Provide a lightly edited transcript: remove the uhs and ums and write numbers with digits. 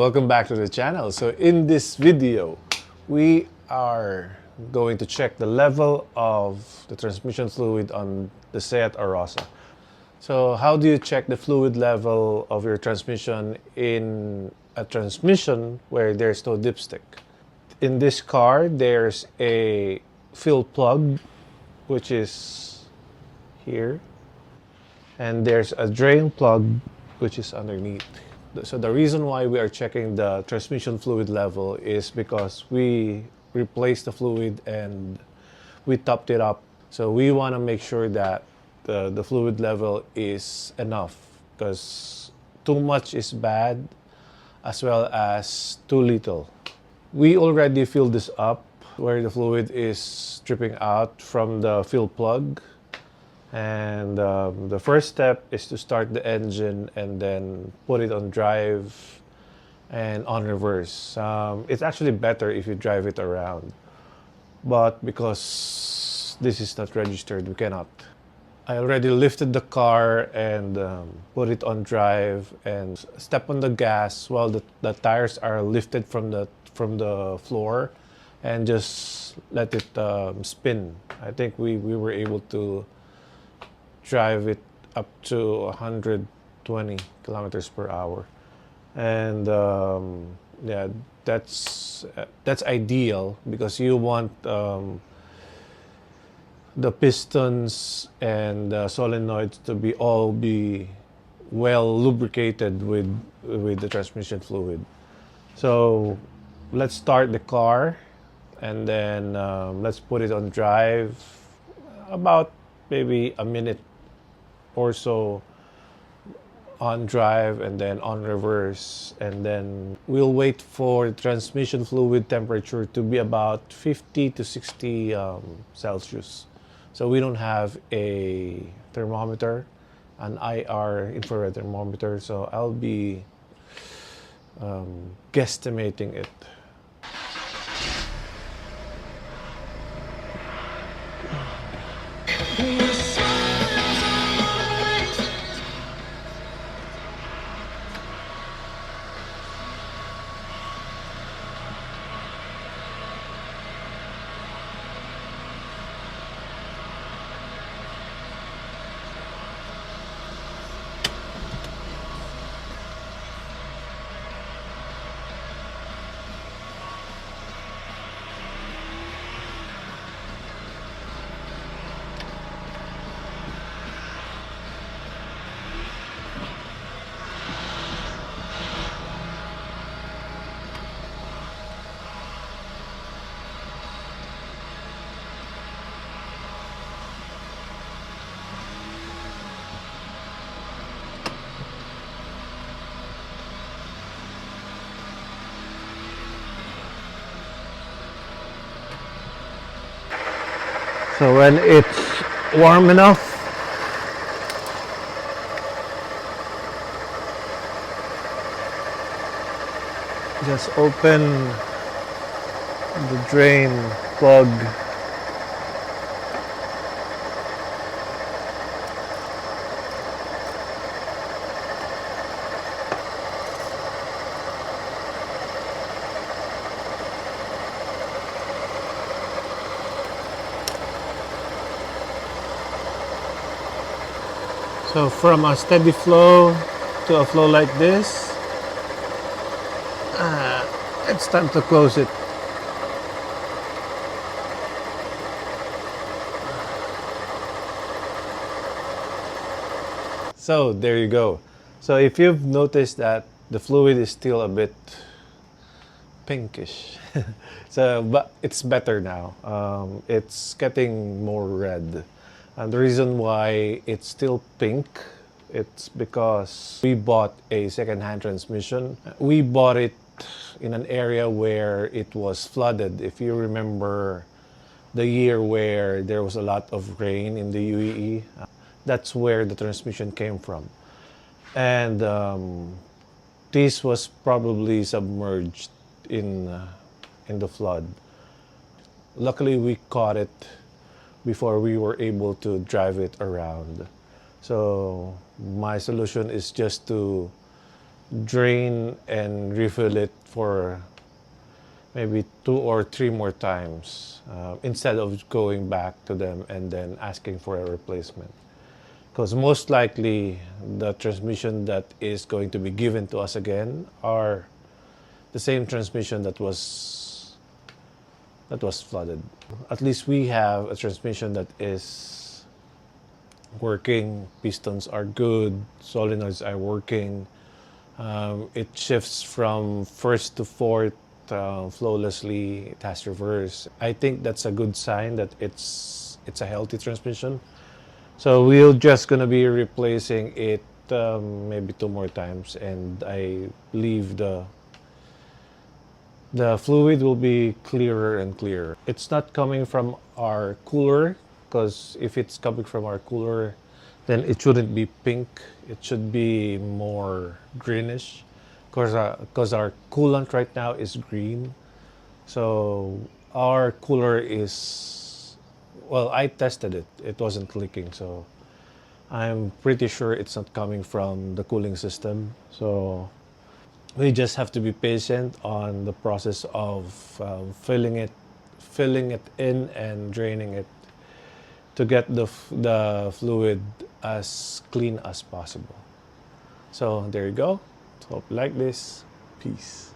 Welcome back to the channel. So in this video, we are going to check the level of the transmission fluid on the Seat Arosa. So how do you check the fluid level of your transmission in a transmission where there's no dipstick? In this car, there's a fill plug, which is here, and there's a drain plug, which is underneath. So the reason why we are checking the transmission fluid level is because we replaced the fluid and we topped it up. So we want to make sure that the fluid level is enough, because too much is bad as well as too little. We already filled this up where the fluid is dripping out from the fill plug. And the first step is to start the engine and then put it on drive and on reverse. It's actually better if you drive it around, but because this is not registered, we cannot. I already lifted the car and put it on drive and step on the gas while the tires are lifted from the floor, and just let it spin. I think we were able to drive it up to 120 kilometers per hour, and yeah, that's ideal, because you want the pistons and the solenoids to be well lubricated with the transmission fluid. So let's start the car, and then let's put it on drive about maybe a minute or so on drive, and then on reverse, and then we'll wait for the transmission fluid temperature to be about 50 to 60 Celsius. So we don't have a thermometer, an IR infrared thermometer, so I'll be guesstimating it. So when it's warm enough, just open the drain plug. So from a steady flow to a flow like this, it's time to close it. So there you go. So if you've noticed that the fluid is still a bit pinkish, but it's better now. It's getting more red. And the reason why it's still pink, it's because we bought a second-hand transmission. We bought it in an area where it was flooded. If you remember the year where there was a lot of rain in the UAE, that's where the transmission came from. And this was probably submerged in the flood. Luckily, we caught it before we were able to drive it around. So my solution is just to drain and refill it for maybe 2 or 3 more times instead of going back to them and then asking for a replacement. Because most likely the transmission that is going to be given to us again are the same transmission that was flooded. At least we have a transmission that is working, pistons are good, solenoids are working. It shifts from first to fourth flawlessly. It has reverse. I think that's a good sign that it's a healthy transmission. So we're just gonna be replacing it maybe 2 more times, and I believe the fluid will be clearer and clearer. It's not coming from our cooler, because if it's coming from our cooler, then it shouldn't be pink. It should be more greenish, because our coolant right now is green. So our cooler is, well, I tested it. It wasn't leaking, so I'm pretty sure it's not coming from the cooling system. So we just have to be patient on the process of filling it in and draining it to get the fluid as clean as possible. So there you go. Hope you like this. Peace.